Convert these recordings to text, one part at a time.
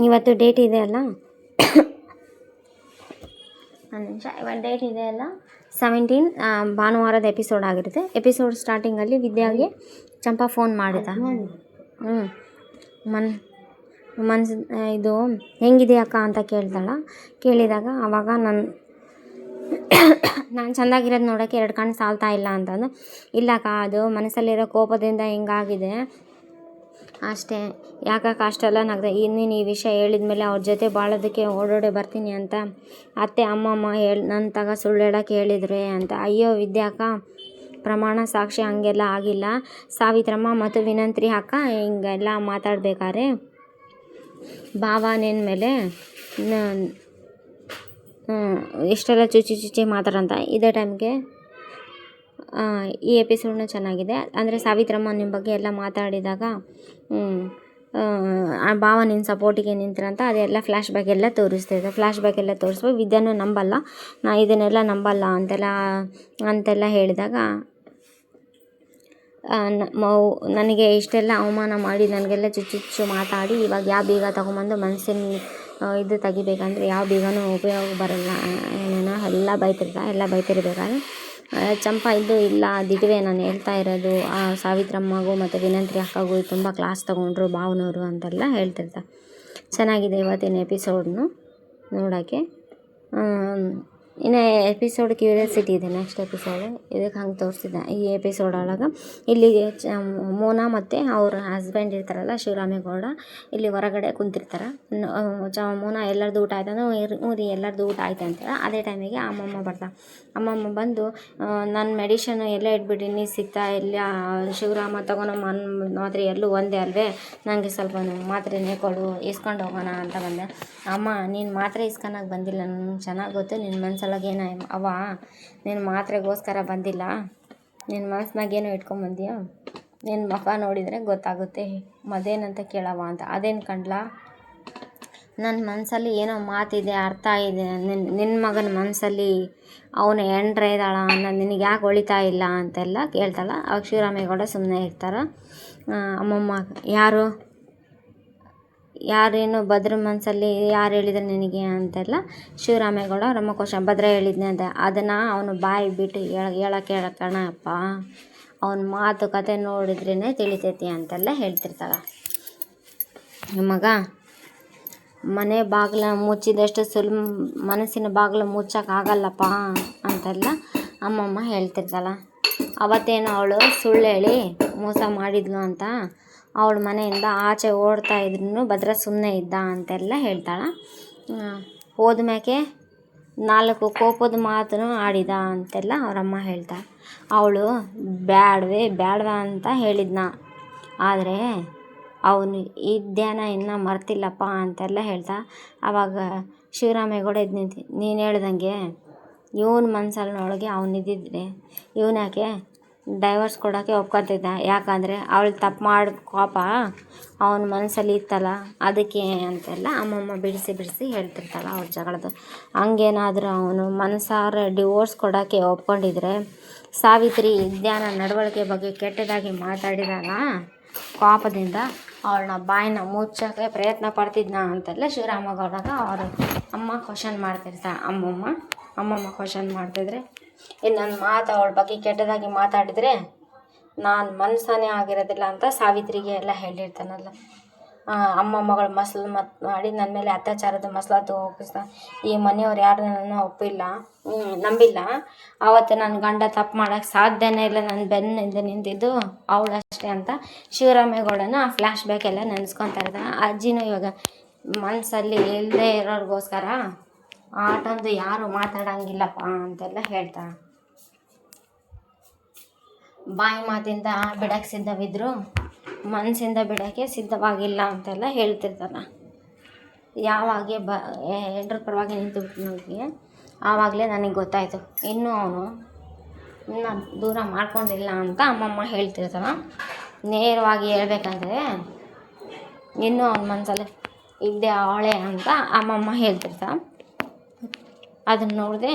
ಇವತ್ತು ಡೇಟ್ ಇದೆ ಅಲ್ಲ, ಒಂದು ನಿಮಿಷ. ಇವತ್ತು ಡೇಟ್ ಇದೆ ಅಲ್ಲ 17 ಭಾನುವಾರದ ಎಪಿಸೋಡ್ ಆಗಿರುತ್ತೆ. ಎಪಿಸೋಡ್ ಸ್ಟಾರ್ಟಿಂಗಲ್ಲಿ ವಿದ್ಯಾಗೆ ಚಂಪಾ ಫೋನ್ ಮಾಡಿದ. ಇದು ಹೆಂಗಿದೆ ಅಕ್ಕ ಅಂತ ಕೇಳಿದಾಗ ಆವಾಗ ನಾನು ಚೆಂದಾಗಿರೋದು ನೋಡೋಕ್ಕೆ 2 ಕಣ್ಣು ಸಾಲ್ತಾ ಇಲ್ಲ ಅಂತಂದು. ಇಲ್ಲಕ್ಕ, ಅದು ಮನಸ್ಸಲ್ಲಿರೋ ಕೋಪದಿಂದ ಹಿಂಗಾಗಿದೆ ಅಷ್ಟೇ. ಯಾಕಕ್ಕ ಅಷ್ಟೆಲ್ಲ ನಗ್ದೆ? ನೀನು ಈ ವಿಷಯ ಹೇಳಿದ ಮೇಲೆ ಅವ್ರ ಜೊತೆ ಬಾಳೋದಕ್ಕೆ ಓಡೋಡೆ ಬರ್ತೀನಿ ಅಂತ ಅತ್ತೆ ಅಮ್ಮಮ್ಮ ನನ್ನ ತಗ ಸುಳ್ಳು ಹೇಳೋಕ್ಕೆ ಹೇಳಿದ್ರೆ ಅಂತ. ಅಯ್ಯೋ ವಿದ್ಯಾಕ್ಕ, ಪ್ರಮಾಣ ಸಾಕ್ಷಿ ಹಂಗೆಲ್ಲ ಆಗಿಲ್ಲ. ಸಾವಿತ್ರಮ್ಮ ಮತ್ತು ವಿನಂತ್ರಿ ಅಕ್ಕ ಹಿಂಗೆಲ್ಲ ಮಾತಾಡ್ಬೇಕಾದ್ರೆ ಭಾವ ನಿನ್ನ ಮೇಲೆ ಇಷ್ಟೆಲ್ಲ ಚುಚ್ಚಿ ಮಾತಾಡಂತ. ಇದೇ ಟೈಮ್ಗೆ ಈ ಎಪಿಸೋಡ್ನ ಚೆನ್ನಾಗಿದೆ. ಅಂದರೆ ಸಾವಿತ್ರಮ್ಮ ನಿಮ್ಮ ಬಗ್ಗೆ ಎಲ್ಲ ಮಾತಾಡಿದಾಗ ಭಾವ ನಿನ್ನ ಸಪೋರ್ಟಿಗೆ ನಿಂತ್ರಂತ ಅದೆಲ್ಲ ಫ್ಲ್ಯಾಶ್ ಬ್ಯಾಕ್ ಎಲ್ಲ ತೋರಿಸ್ತಿದೆ. ಫ್ಲ್ಯಾಶ್ ಬ್ಯಾಕ್ ಎಲ್ಲ ತೋರಿಸ್ಬೋದು. ವಿದ್ಯಾನೂ ನಂಬಲ್ಲ, ನಾ ಇದನ್ನೆಲ್ಲ ನಂಬಲ್ಲ ಅಂತೆಲ್ಲ ಹೇಳಿದಾಗ ನನಗೆ ಇಷ್ಟೆಲ್ಲ ಅವಮಾನ ಮಾಡಿ ನನಗೆಲ್ಲ ಚುಚ್ಚು ಮಾತಾಡಿ ಇವಾಗ ಯಾವ ಬೀಗ ತೊಗೊಂಬಂದು ಮನಸ್ಸಿನ ಇದು ತೆಗಿಬೇಕಂದ್ರೆ ಯಾವ ಬೀಗನೂ ಉಪಯೋಗ ಬರೋಲ್ಲ. ಏನೇನೋ ಎಲ್ಲ ಬೈತಿರ್ಬೇಕಾದ್ರೆ ಚಂಪಾ ಇದ್ದು ಇಲ್ಲ ದಿಟವೇ ನಾನು ಹೇಳ್ತಾ ಇರೋದು, ಆ ಸಾವಿತ್ರಮ್ಮಗೂ ಮತ್ತು ವಿನಂತ್ರಿ ಅಕ್ಕಗೂ ತುಂಬ ಕ್ಲಾಸ್ ತೊಗೊಂಡ್ರು ಭಾವನವರು ಅಂತೆಲ್ಲ ಹೇಳ್ತಿರ್ತಾರೆ. ಚೆನ್ನಾಗಿದೆ ಇವತ್ತಿನ ಎಪಿಸೋಡ್ನು ನೋಡೋಕ್ಕೆ. ಇನ್ನು ಎಪಿಸೋಡ್ ಕ್ಯೂರಿಯಾಸಿಟಿ ಇದೆ. ನೆಕ್ಸ್ಟ್ ಎಪಿಸೋಡು ಇದಕ್ಕೆ ಹಂಗೆ ತೋರಿಸಿದ್ದೆ. ಈ ಎಪಿಸೋಡ್ ಒಳಗೆ ಇಲ್ಲಿ ಮೋನಾ ಮತ್ತು ಅವ್ರ ಹಸ್ಬೆಂಡ್ ಇರ್ತಾರಲ್ಲ ಶಿವರಾಮೇಗೌಡ, ಇಲ್ಲಿ ಹೊರಗಡೆ ಕುಂತಿರ್ತಾರೆ. ಮೋನಾ ಎಲ್ಲರದ್ದು ಊಟ ಆಯ್ತು ಅಂದ್ರೆ ಎಲ್ಲರದ್ದು ಊಟ ಆಯ್ತು ಅಂತಾರೆ. ಅದೇ ಟೈಮಿಗೆ ಅಮ್ಮಮ್ಮ ಬರ್ತಾರೆ. ಅಮ್ಮಮ್ಮ ಬಂದು ನನ್ನ ಮೆಡಿಷನ್ ಎಲ್ಲ ಇಟ್ಬಿಟ್ಟಿನಿ, ಸಿಗ್ತಾ ಇಲ್ಲ. ಶಿವರಾಮ ತಗೊಂಡು ಮಾತ್ರೆ ಎಲ್ಲೂ ಒಂದೇ ಅಲ್ವೇ, ನನಗೆ ಸ್ವಲ್ಪ ಮಾತ್ರೆನೇ ಕೊಡು, ಇಸ್ಕೊಂಡು ಹೋಗೋಣ ಅಂತ ಬಂದೆ. ಅಮ್ಮ ನೀನು ಮಾತ್ರೆ ಇಸ್ಕೊಳಕ್ಕೆ ಬಂದಿಲ್ಲ, ನನಗೆ ಚೆನ್ನಾಗಿ ಗೊತ್ತು ನಿನ್ನ ಮನ್ಸೊಳಗೇನು ನೀನು ಮಾತ್ರೆಗೋಸ್ಕರ ಬಂದಿಲ್ಲ, ನಿನ್ನ ಮನ್ಸಿನಾಗೇನೋ ಇಟ್ಕೊಂಬಂದಿಯೋ, ನಿನ್ನ ಮುಖ ನೋಡಿದರೆ ಗೊತ್ತಾಗುತ್ತೆ ಮದೇನಂತ ಕೇಳವ ಅಂತ. ಅದೇನು ಕಂಡ್ಲಾ, ನನ್ನ ಮನಸ್ಸಲ್ಲಿ ಏನೋ ಮಾತಿದೆ, ಅರ್ಥ ಇದೆ. ನಿನ್ನ ಮಗನ ಮನಸ್ಸಲ್ಲಿ ಅವನು ಎಂಡ್ರೆ ಇದ್ದಾಳ ಅನ್ನೋದು ನಿನಗೆ ಯಾಕೆ ಹೊಳಿತಾ ಇಲ್ಲ ಅಂತೆಲ್ಲ ಕೇಳ್ತಾಳೆ. ಅವಾಗ ಶಿವರಾಮೇಗೌಡ ಸುಮ್ಮನೆ ಇರ್ತಾರೆ. ಅಮ್ಮಮ್ಮ ಯಾರೇನು ಭದ್ರ ಮನಸ್ಸಲ್ಲಿ ಯಾರು ಹೇಳಿದ್ರು ನಿನಗೆ ಅಂತೆಲ್ಲ ಶಿವರಾಮೇಗೌಡ ರಮಕೋಶ ಭದ್ರ ಹೇಳಿದ್ನೆ ಅಂತ. ಅದನ್ನು ಅವನು ಬಾಯಿ ಬಿಟ್ಟು ಹೇಳಕ್ಕೆ ಕಣಪ್ಪ, ಅವನ ಮಾತುಕತೆ ನೋಡಿದ್ರೇ ತಿಳಿತೈತಿ ಅಂತೆಲ್ಲ ಹೇಳ್ತಿರ್ತಾಳೆ. ಮಗ ಮನೆ ಬಾಗಿಲ ಮುಚ್ಚಿದಷ್ಟು ಮನಸ್ಸಿನ ಬಾಗಿಲು ಮುಚ್ಚೋಕ್ಕಾಗಲ್ಲಪ್ಪ ಅಂತೆಲ್ಲ ಅಮ್ಮಮ್ಮ ಹೇಳ್ತಿರ್ತಾಳೆ. ಅವತ್ತೇನು ಅವಳು ಸುಳ್ಳು ಹೇಳಿ ಮೋಸ ಮಾಡಿದ್ಲು ಅಂತ ಅವಳ ಮನೆಯಿಂದ ಆಚೆ ಓಡ್ತಾ ಇದ್ರೂ ಭದ್ರ ಸುಮ್ಮನೆ ಇದ್ದ ಅಂತೆಲ್ಲ ಹೇಳ್ತಾಳೆ. ಹೋದ್ಮ್ಯಾಕೆ 4 ಕೋಪದ ಮಾತನ್ನು ಆಡಿದ ಅಂತೆಲ್ಲ ಅವರಮ್ಮ ಹೇಳ್ತಾಳೆ. ಅವಳು ಬೇಡವಾ ಅಂತ ಹೇಳಿದ್ನ, ಆದರೆ ಅವನು ಇದ್ದೇನ ಇನ್ನೂ ಮರ್ತಿಲ್ಲಪ್ಪ ಅಂತೆಲ್ಲ ಹೇಳ್ತಾ. ಆವಾಗ ಶಿವರಾಮೇಗೌಡ ನಿಂತು ನೀನು ಹೇಳ್ದಂಗೆ ಇವನ ಮನಸ್ಸಲ್ಲೊಳಗೆ ಅವನಿದ್ದಿದ್ರೆ ಇವನ್ಯಾಕೆ ಡೈವರ್ಸ್ ಕೊಡೋಕ್ಕೆ ಒಪ್ಕೊತಿದ್ದ, ಯಾಕಂದರೆ ಅವಳು ತಪ್ಪು ಮಾಡಿ ಕೋಪ ಅವನ ಮನಸ್ಸಲ್ಲಿ ಇತ್ತಲ್ಲ ಅದಕ್ಕೆ ಅಂತೆಲ್ಲ ಅಮ್ಮಮ್ಮ ಬಿಡಿಸಿ ಹೇಳ್ತಿರ್ತಾಳೆ ಅವ್ರ ಜಗಳದ್ದು. ಹಂಗೇನಾದರೂ ಅವನು ಮನಸಾರೆ ಡಿವೋರ್ಸ್ ಕೊಡೋಕ್ಕೆ ಒಪ್ಕೊಂಡಿದ್ರೆ ಸಾವಿತ್ರಿ ವಿದ್ಯಾನ ನಡವಳಿಕೆ ಬಗ್ಗೆ ಕೆಟ್ಟದಾಗಿ ಮಾತಾಡಿದಾಗ ಕೋಪದಿಂದ ಅವಳನ್ನ ಬಾಯಿನ ಮುಚ್ಚೋಕ್ಕೆ ಪ್ರಯತ್ನ ಪಡ್ತಿದ್ನ ಅಂತೆಲ್ಲ ಶಿವರಾಮೇಗೌಡಗ ಅವರು ಅಮ್ಮ ಕ್ವಶನ್ ಮಾಡ್ತಿರ್ತಾರೆ. ಅಮ್ಮಮ್ಮ ಕ್ವಶನ್ ಮಾಡ್ತಿದ್ರೆ ಇನ್ನೊಂದು ಮಾತು ಅವಳ ಬಗ್ಗೆ ಕೆಟ್ಟದಾಗಿ ಮಾತಾಡಿದರೆ ನಾನು ಮನಸ್ಸನೇ ಆಗಿರೋದಿಲ್ಲ ಅಂತ ಸಾವಿತ್ರಿಗೆ ಎಲ್ಲ ಹೇಳಿರ್ತಾನಲ್ಲ. ಅಮ್ಮಮ್ಮಗಳು ಮಾಡಿ ನನ್ನ ಮೇಲೆ ಅತ್ಯಾಚಾರದ ಮಸಲತ್ತು ಒಪ್ಪಿಸ್ತಾ ಈ ಮನೆಯವ್ರು ಯಾರು ನನ್ನನ್ನು ನಂಬಿಲ್ಲ. ಆವತ್ತು ನನ್ನ ಗಂಡ ತಪ್ಪು ಮಾಡೋಕ್ಕೆ ಸಾಧ್ಯನೇ ಇಲ್ಲ, ನನ್ನ ಬೆನ್ನಿಂದ ನಿಂತಿದ್ದು ಅವಳಷ್ಟೇ ಅಂತ ಶಿವರಾಮೇಗೌಡನ ಆ ಫ್ಲ್ಯಾಶ್ ಬ್ಯಾಕ್ ಎಲ್ಲ ನೆನೆಸ್ಕೊತಾ ಇರ್ತಾನೆ. ಅಜ್ಜಿನೂ ಇವಾಗ ಮನಸ್ಸಲ್ಲಿ ಇಲ್ಲದೆ ಇರೋರಿಗೋಸ್ಕರ ಆಟೊಂದು ಯಾರು ಮಾತಾಡೋಂಗಿಲ್ಲಪ್ಪ ಅಂತೆಲ್ಲ ಹೇಳ್ತಾಳೆ. ಬಾಯಿ ಮಾತಿಂದ ಬಿಡೋಕ್ಕೆ ಸಿದ್ಧವಿದ್ದರು ಮನಸ್ಸಿಂದ ಬಿಡೋಕ್ಕೆ ಸಿದ್ಧವಾಗಿಲ್ಲ ಅಂತೆಲ್ಲ ಹೇಳ್ತಿರ್ತಾನೆ. ಯಾವಾಗ ಎಲ್ಲರ ಪರವಾಗಿ ನಿಂತುಬಿಟ್ಟು ನನಗೆ ಆವಾಗಲೇ ನನಗೆ ಗೊತ್ತಾಯಿತು ಇನ್ನೂ ಅವನು ದೂರ ಮಾಡ್ಕೊಂಡಿಲ್ಲ ಅಂತ ಅಮ್ಮಮ್ಮ ಹೇಳ್ತಿರ್ತಾನೆ. ನೇರವಾಗಿ ಹೇಳ್ಬೇಕಂದ್ರೆ ಇನ್ನೂ ಅವನ ಮನಸ್ಸಲ್ಲಿ ಇದ್ದೆ ಅವಳೆ ಅಂತ ಅಮ್ಮಮ್ಮ ಹೇಳ್ತಿರ್ತಾನೆ. ಅದನ್ನು ನೋಡಿದೆ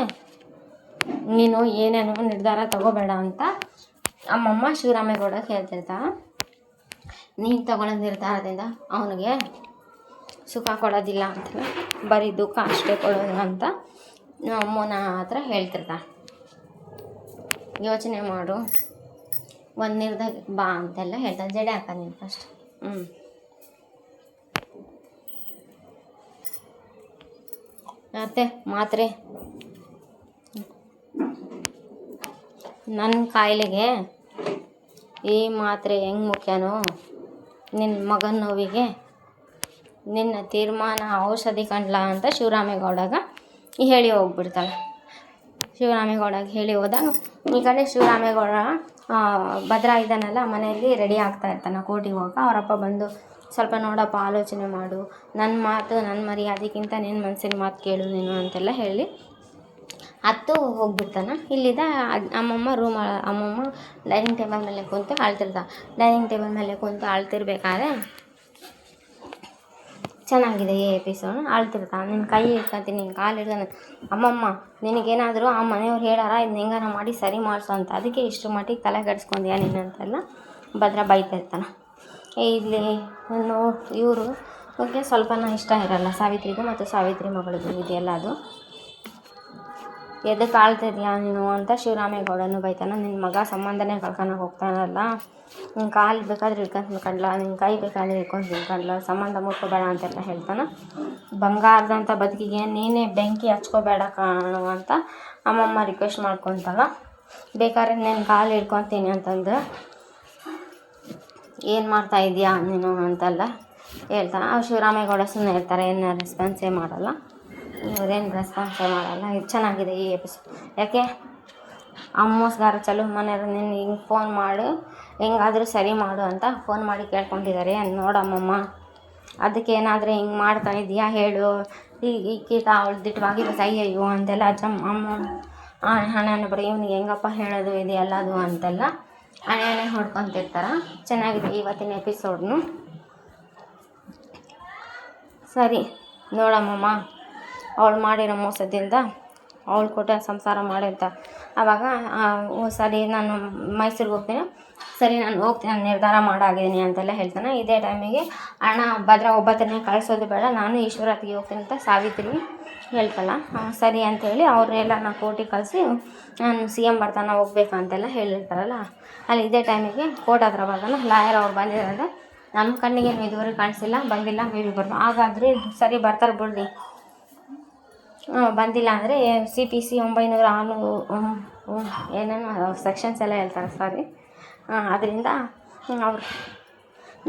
ನೀನು ಏನೇನೋ ನಿರ್ಧಾರ ತಗೋಬೇಡ ಅಂತ ಅಮ್ಮಮ್ಮ ಶಿವರಾಮೇಗೌಡಕ್ಕೆ ಹೇಳ್ತಿರ್ತಾಳೆ. ನೀನು ತಗೊಳ್ಳೋ ನಿರ್ಧಾರದಿಂದ ಅವನಿಗೆ ಸುಖ ಕೊಡೋದಿಲ್ಲ ಅಂತಲ್ಲ, ಬರೀ ದುಃಖ ಅಷ್ಟೇ ಕೊಡೋದು ಅಂತ ಅಮ್ಮನ ಹತ್ರ ಹೇಳ್ತಿರ್ತಾಳೆ. ಯೋಚನೆ ಮಾಡು, ಒಂದು ನಿರ್ಧಾರಕ್ಕೆ ಬಾ ಅಂತೆಲ್ಲ ಹೇಳ್ತಾನೆ. ಜಡೆ ಹಾಕ ನೀನು ಫಸ್ಟ್. ಮತ್ತೆ ಮಾತ್ರೆ, ನನ್ನ ಕಾಯಿಲೆಗೆ ಈ ಮಾತ್ರೆ ಹೆಂಗೆ ಮುಖ್ಯನೋ ನಿನ್ನ ಮಗನ ನೋವಿಗೆ ನಿನ್ನ ತೀರ್ಮಾನ ಔಷಧಿ ಕಂಡ್ಲ ಅಂತ ಶಿವರಾಮೇಗೌಡಗ ಹೇಳಿ ಹೋಗ್ಬಿಡ್ತಾಳೆ. ಶಿವರಾಮೇಗೌಡಗೆ ಹೇಳಿ ಹೋದಾಗ ಈ ಕಡೆ ಶಿವರಾಮೇಗೌಡ ಭದ್ರಾ ಇದ್ದಾನಲ್ಲ, ಮನೆಯಲ್ಲಿ ರೆಡಿ ಆಗ್ತಾ ಇರ್ತಾನೆ ಕೋರ್ಟಿಗೆ ಹೋಗ. ಅವರಪ್ಪ ಬಂದು ಸ್ವಲ್ಪ ನೋಡಪ್ಪ, ಆಲೋಚನೆ ಮಾಡು, ನನ್ನ ಮಾತು ನನ್ನ ಮರ್ಯಾದೆಗಿಂತ ನಿನ್ನ ಮನಸ್ಸಿನ ಮಾತು ಕೇಳು ನೀನು ಅಂತೆಲ್ಲ ಹೇಳಿ ಹತ್ತು ಹೋಗ್ಬಿಡ್ತಾನೆ. ಇಲ್ಲಿದ್ದ ಅಮ್ಮಮ್ಮ ಡೈನಿಂಗ್ ಟೇಬಲ್ ಮೇಲೆ ಕುಂತು ಅಳ್ತಿರ್ತಾಳೆ. ಡೈನಿಂಗ್ ಟೇಬಲ್ ಮೇಲೆ ಕುಂತು ಅಳ್ತಿರ್ಬೇಕಾದ್ರೆ ಚೆನ್ನಾಗಿದೆ ಈ ಎಪಿಸೋಡ್. ಅಳ್ತಿರ್ತಾನೆ. ನಿನ್ನ ಕೈ ಹಿಡ್ಕೊತೀನಿ, ನಿನ್ನ ಕಾಲು ಹಿಡ್ಕೊಂಡು, ಅಮ್ಮಮ್ಮ ನಿನಗೇನಾದರೂ ಆ ಮನೆಯವ್ರು ಹೇಳಾರ ಇದನ್ನ ಹೆಂಗಾರ ಮಾಡಿ ಸರಿ ಮಾಡಿಸು ಅಂತ, ಅದಕ್ಕೆ ಇಷ್ಟು ಮಟ್ಟಿಗೆ ತಲೆ ಕೆಡಿಸ್ಕೊಂಡ್ಯಾ ನೀನು ಅಂತೆಲ್ಲ ಭದ್ರ ಬೈತಾ ಇರ್ತಾನೆ. ಇಲ್ಲಿ ಇವರು ಬಗ್ಗೆ ಸ್ವಲ್ಪನೂ ಇಷ್ಟ ಇರಲ್ಲ ಸಾವಿತ್ರಿಗೂ ಮತ್ತು ಸಾವಿತ್ರಿ ಮಗಳಿಗೂ ಇದೆಲ್ಲ. ಅದು ಎದಕ್ಕೆ ಆಳ್ತಿದ್ಯಾ ನೀನು ಅಂತ ಶಿವರಾಮೇಗೌಡನು ಬೈತಾನೆ. ನಿನ್ನ ಮಗ ಸಂಬಂಧನೇ ಕಳ್ಕೊಂಡು ಹೋಗ್ತಾನಲ್ಲ, ನಿನ್ನ ಕಾಲು ಬೇಕಾದ್ರೆ ಹಿಡ್ಕೊಂಡು ತಿನ್ಕೊಂಡ್ಲ, ನಿನ್ನ ಕೈ ಬೇಕಾದ್ರೆ ಹಿಡ್ಕೊಂಡು ತಿನ್ಕೊಂಡ್ಲ, ಸಂಬಂಧ ಮುಟ್ಕೋಬೇಡ ಅಂತೆಲ್ಲ ಹೇಳ್ತಾನೆ. ಬಂಗಾರದಂಥ ಬದುಕಿಗೆ ನೀನೇ ಬೆಂಕಿ ಹಚ್ಕೋಬೇಡ ಕಾಣು ಅಂತ ಅಮ್ಮಮ್ಮ ರಿಕ್ವೆಸ್ಟ್ ಮಾಡ್ಕೊತಾಳ. ಬೇಕಾದ್ರೆ ನಾನು ಕಾಲು ಹಿಡ್ಕೊತೀನಿ ಅಂತಂದು ಏನು ಮಾಡ್ತಾ ಇದೆಯಾ ನೀನು ಅಂತೆಲ್ಲ ಹೇಳ್ತಾನೆ. ಅವ್ರು ಶಿವರಾಮೇಗೌಡ ಸುಮ್ಮನೆ ಇರ್ತಾರೆ, ಏನು ರೆಸ್ಪಾನ್ಸೇ ಮಾಡಲ್ಲ. ಇವರೇನು ರೆಸ್ಪಾನ್ಸೇ ಮಾಡಲ್ಲ. ಇದು ಚೆನ್ನಾಗಿದೆ ಈ ಎಪಿಸೋಡ್. ಯಾಕೆ ಅಮ್ಮೋಸ್ಗಾರ ಚಲೋ ಮನೆಯವ್ರು ನಿನ್ನ ಹಿಂಗೆ ಫೋನ್ ಮಾಡು, ಹೆಂಗಾದರೂ ಸರಿ ಮಾಡು ಅಂತ ಫೋನ್ ಮಾಡಿ ಕೇಳ್ಕೊಂಡಿದ್ದಾರೆ. ನೋಡಮ್ಮಮ್ಮ, ಅದಕ್ಕೆ ಏನಾದರೂ ಹಿಂಗೆ ಮಾಡ್ತಾ ಇದೆಯಾ ಹೇಳು, ಈ ಕೀಟ ಅವಳು ದಿಟ್ಟವಾಗಿ ಅಯ್ಯಯ್ಯೋ ಅಂತೆಲ್ಲ ಅಮ್ಮ ಹಣೆಯನ್ನು ಬರೀ ಇವ್ನಿಗೆ ಹೆಂಗಪ್ಪ ಹೇಳೋದು ಇದು ಎಲ್ಲದು ಅಂತೆಲ್ಲ ಹಣೆಯನ್ನೇ ಹೊಡ್ಕೊತಿರ್ತಾರೆ. ಚೆನ್ನಾಗಿದೆ ಇವತ್ತಿನ ಎಪಿಸೋಡ್ನು. ಸರಿ ನೋಡಮ್ಮಮ್ಮ, ಅವಳು ಮಾಡಿರೋ ಮೋಸದಿಂದ ಅವಳು ಕೊಟ್ಟ ಸಂಸಾರ ಮಾಡಿರ್ತ. ಆವಾಗ ಸರಿ ನಾನು ಮೈಸೂರಿಗೆ ಹೋಗ್ತೀನಿ, ಸರಿ ನಾನು ಹೋಗ್ತೀನಿ, ನಾನು ನಿರ್ಧಾರ ಮಾಡಾಗಿದ್ದೀನಿ ಅಂತೆಲ್ಲ ಹೇಳ್ತಾನೆ. ಇದೇ ಟೈಮಿಗೆ ಅಣ್ಣ ಭದ್ರಾ ಒಬ್ಬತ್ತನ್ನೇ ಕಳಿಸೋದು ಬೇಡ, ನಾನು ಈಶ್ವರತ್ತಿಗೆ ಹೋಗ್ತೀನಿ ಅಂತ ಸಾವಿತ್ರಿ ಹೇಳ್ತಲ್ಲ. ಸರಿ ಅಂಥೇಳಿ ಅವ್ರನ್ನೆಲ್ಲ ನಾನು ಕೋರ್ಟಿಗೆ ಕಳಿಸಿ ನಾನು CM ಬರ್ತಾನೆ ಹೋಗ್ಬೇಕಂತೆಲ್ಲ ಹೇಳಿರ್ತಾರಲ್ಲ. ಅಲ್ಲಿ ಇದೇ ಟೈಮಿಗೆ ಕೋರ್ಟ್ ಹತ್ರ ಬರ್ತಾನೆ. ಲಾಯರ್ ಅವ್ರು ಬಂದಿದ್ದಾರೆ. ನಮ್ಮ ಕಣ್ಣಿಗೆ ಇದುವರೆಗೆ ಕಾಣಿಸಿಲ್ಲ, ಬಂದಿಲ್ಲ, ಮೇಬಿ ಬರ್ಬೋದು. ಹಾಗಾದರೆ ಸರಿ ಬರ್ತಾರೆ ಬಿಡ್ರಿ, ಬಂದಿಲ್ಲ ಅಂದರೆ CPC 906 ಏನೇನು ಸೆಕ್ಷನ್ಸ್ ಎಲ್ಲ ಹೇಳ್ತಾರೆ ಸಾರಿ. ಅದರಿಂದ ಅವ್ರು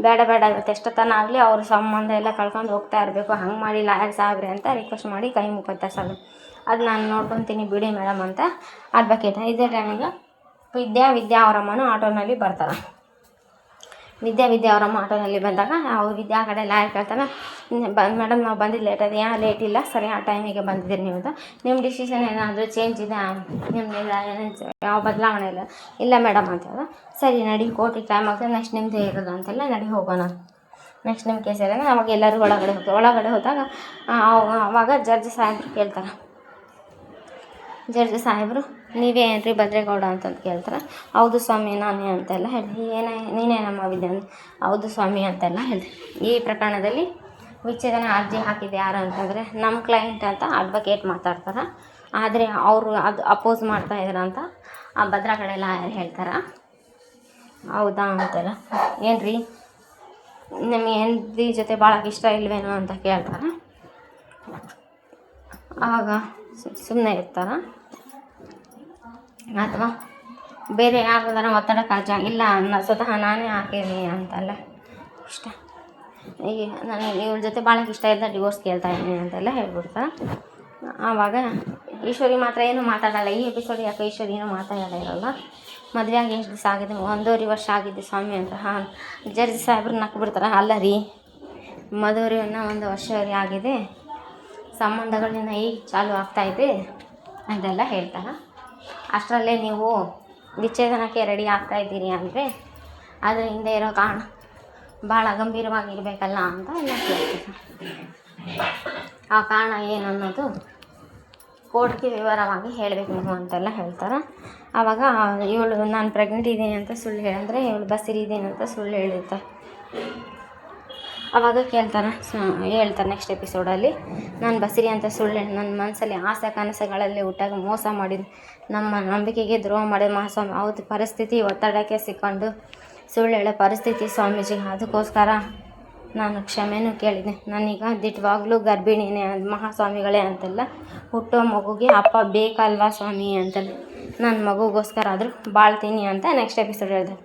ಬೇಡ ಇವತ್ತು ಎಷ್ಟೊತ್ತನ ಆಗಲಿ ಅವ್ರ ಸಂಬಂಧ ಎಲ್ಲ ಕಳ್ಕೊಂಡು ಹೋಗ್ತಾ ಇರಬೇಕು, ಹಂಗೆ ಮಾಡಿ ಲಾಯರ್ ಸಾಹೇಬ್ರೆ ಅಂತ ರಿಕ್ವೆಸ್ಟ್ ಮಾಡಿ ಕೈ ಮುಖತ್ತೆ ಸಲ. ಅದು ನಾನು ನೋಡ್ಕೊತೀನಿ ಬಿಡಿ ಮೇಡಮ್ ಅಂತ ಅಡ್ವೊಕೇಟ್. ಇದೇ ಟೈಮಿಗೆ ವಿದ್ಯಾ ಅವರಮ್ಮನೂ ಆಟೋನಲ್ಲಿ ಬರ್ತಾರೆ. ವಿದ್ಯಾ ಅವರಮ್ಮ ಆಟೋನಲ್ಲಿ ಬಂದಾಗ ಅವ್ರು ವಿದ್ಯಾ ಕಡೆ ಲಾಯರ್ ಕೇಳ್ತಾನೆ, ಮೇಡಮ್ ನಾವು ಬಂದಿದ್ದು ಲೇಟ್ ಇದೆ. ಲೇಟ್ ಇಲ್ಲ, ಸರಿ ಆ ಟೈಮಿಗೆ ಬಂದಿದ್ದೀರಿ ನೀವು ಅಂತ. ನಿಮ್ಮ ಡಿಸಿಷನ್ ಏನಾದರೂ ಚೇಂಜ್ ಇದೆ, ನಿಮ್ಮೆಲ್ಲ ಯಾವ ಬದಲಾವಣೆ ಇಲ್ಲ ಮೇಡಮ್ ಅಂತ. ಸರಿ ನಡಿ, ಕೋರ್ಟಿಗೆ ಟೈಮ್ ಆಗ್ತದೆ, ನೆಕ್ಸ್ಟ್ ನಿಮ್ಮದೇ ಇರೋದು ಅಂತೆಲ್ಲ ನಡಿ ಹೋಗೋಣ. ನೆಕ್ಸ್ಟ್ ನಿಮ್ಮ ಕೇಸ್ ಇರೋದು. ಅವಾಗ ಎಲ್ಲರೂ ಒಳಗಡೆ ಹೋದಾಗ ಅವಾಗ ಜಡ್ಜ್ ಸಾಹೇಬ್ರು ಕೇಳ್ತಾರೆ. ಜಡ್ಜ್ ಸಾಹೇಬರು ನೀವೇ ಏನ್ರಿ ಭದ್ರೇಗೌಡ ಅಂತಂದು ಕೇಳ್ತಾರೆ. ಹೌದು ಸ್ವಾಮಿ ನಾನೇ ಅಂತೆಲ್ಲ ಹೇಳಿ. ನೀನೇನಮ್ಮ ವಿದ್ಯೆ? ಹೌದು ಸ್ವಾಮಿ ಅಂತೆಲ್ಲ ಹೇಳಿ. ಈ ಪ್ರಕರಣದಲ್ಲಿ ವಿಚ್ಛೇದನ ಅರ್ಜಿ ಹಾಕಿದೆ ಯಾರು ಅಂತಂದರೆ ನಮ್ಮ ಕ್ಲೈಂಟ್ ಅಂತ ಅಡ್ವೊಕೇಟ್ ಮಾತಾಡ್ತಾರೆ. ಆದರೆ ಅವರು ಅದು ಅಪೋಸ್ ಮಾಡ್ತಾ ಇದ್ದಾರೆ ಅಂತ ಆ ಭದ್ರಾ ಕಡೆ ಲಾಯರ್ ಹೇಳ್ತಾರೆ. ಹೌದಾ ಅಂತೆಲ್ಲ ಏನ್ರಿ ನಿಮಗೆ ಹೆಂಡತಿ ಜೊತೆ ಭಾಳ ಇಷ್ಟ ಇಲ್ವೇನೋ ಅಂತ ಕೇಳ್ತಾರೆ. ಆಗ ಸುಮ್ಮನೆ ಇರ್ತಾರೆ. ಅಥವಾ ಬೇರೆ ಯಾರ್ದಾರ ಒತ್ತಡ ಇಲ್ಲ ಸ್ವತಃ ನಾನೇ ಹಾಕಿದ್ದೀನಿ ಅಂತೆಲ್ಲ ಇಷ್ಟ ನನಗೆ ಇವ್ರ ಜೊತೆ ಭಾಳ ಇಷ್ಟ ಇದ್ದ ಡಿವೋರ್ಸ್ ಕೇಳ್ತಾ ಇದ್ದೀನಿ ಅಂತೆಲ್ಲ ಹೇಳ್ಬಿಡ್ತಾರೆ. ಆವಾಗ ಈಶ್ವರಿ ಮಾತ್ರ ಏನೂ ಮಾತಾಡಲ್ಲ. ಈ ಎಪಿಸೋಡ್ ಯಾಕೆ ಈಶ್ವರಿ ಏನೂ ಮಾತಾಡೋಲ್ಲ. ಮದುವೆ ಆಗಿ ಎಷ್ಟು ದಿವಸ ಆಗಿದೆ? 1.5 ವರ್ಷ ಆಗಿದ್ದೆ ಸ್ವಾಮಿ ಅಂತ. ಜಡ್ಜ್ ಸಾಹೇಬ್ರು ನಕ್ಕು ಬಿಡ್ತಾರೆ. ಅಲ್ಲ ರೀ, ಮದುವೆ 1 ವರ್ಷ ಆಗಿದೆ, ಸಂಬಂಧಗಳಿಂದ ಈಗ ಚಾಲು ಆಗ್ತಾಯಿದೆ ಅಂತೆಲ್ಲ ಹೇಳ್ತಾರೆ. ಅಷ್ಟರಲ್ಲೇ ನೀವು ವಿಚ್ಛೇದನಕ್ಕೆ ರೆಡಿ ಆಗ್ತಾಯಿದ್ದೀರಿ ಅಂದರೆ ಅದ್ರ ಹಿಂದೆ ಇರೋ ಕಾರಣ ಭಾಳ ಗಂಭೀರವಾಗಿರಬೇಕಲ್ಲ ಅಂತ ಎಲ್ಲ ಕೇಳ್ತಾರೆ. ಆ ಕಾರಣ ಏನು ಅನ್ನೋದು ಕೋರ್ಟ್ಗೆ ವಿವರವಾಗಿ ಹೇಳಬೇಕು ನೀವು ಅಂತೆಲ್ಲ ಹೇಳ್ತಾರೆ. ಆವಾಗ ಇವಳು ನಾನು ಪ್ರೆಗ್ನೆಂಟ್ ಇದ್ದೀನಿ ಅಂತ ಸುಳ್ಳು ಹೇಳಂದರೆ ಇವಳು ಬಸ್ಸಿರಿದ್ದೀನಿ ಅಂತ ಸುಳ್ಳು ಹೇಳಿರ್ತಾರೆ. ಆವಾಗ ಹೇಳ್ತಾರೆ ನೆಕ್ಸ್ಟ್ ಎಪಿಸೋಡಲ್ಲಿ, ನಾನು ಬಸರಿ ಅಂತ ಸುಳ್ಳು ನನ್ನ ಮನಸ್ಸಲ್ಲಿ ಆಸೆ ಕನಸುಗಳಲ್ಲಿ ಹುಟ್ಟಾಗ ಮೋಸ ಮಾಡಿದ್ದು, ನಮ್ಮ ನಂಬಿಕೆಗೆ ದ್ರೋಹ ಮಾಡಿದ ಮಹಾಸ್ವಾಮಿ. ಹೌದು, ಪರಿಸ್ಥಿತಿ ಒತ್ತಡಕ್ಕೆ ಸಿಕ್ಕೊಂಡು ಸುಳ್ಳು ಹೇಳೋ ಪರಿಸ್ಥಿತಿ ಸ್ವಾಮೀಜಿ. ಅದಕ್ಕೋಸ್ಕರ ನಾನು ಕ್ಷಮೆನೂ ಕೇಳಿದೆ. ನಾನೀಗ ದಿಟ್ಟವಾಗ್ಲೂ ಗರ್ಭಿಣಿನೇ ಮಹಾಸ್ವಾಮಿಗಳೇ ಅಂತೆಲ್ಲ. ಹುಟ್ಟೋ ಮಗುಗೆ ಅಪ್ಪ ಬೇಕಲ್ವಾ ಸ್ವಾಮಿ ಅಂತೆಲ್ಲ. ನನ್ನ ಮಗುಗೋಸ್ಕರ ಆದರೂ ಬಾಳ್ತೀನಿ ಅಂತ ನೆಕ್ಸ್ಟ್ ಎಪಿಸೋಡ್ ಹೇಳಿದೆ.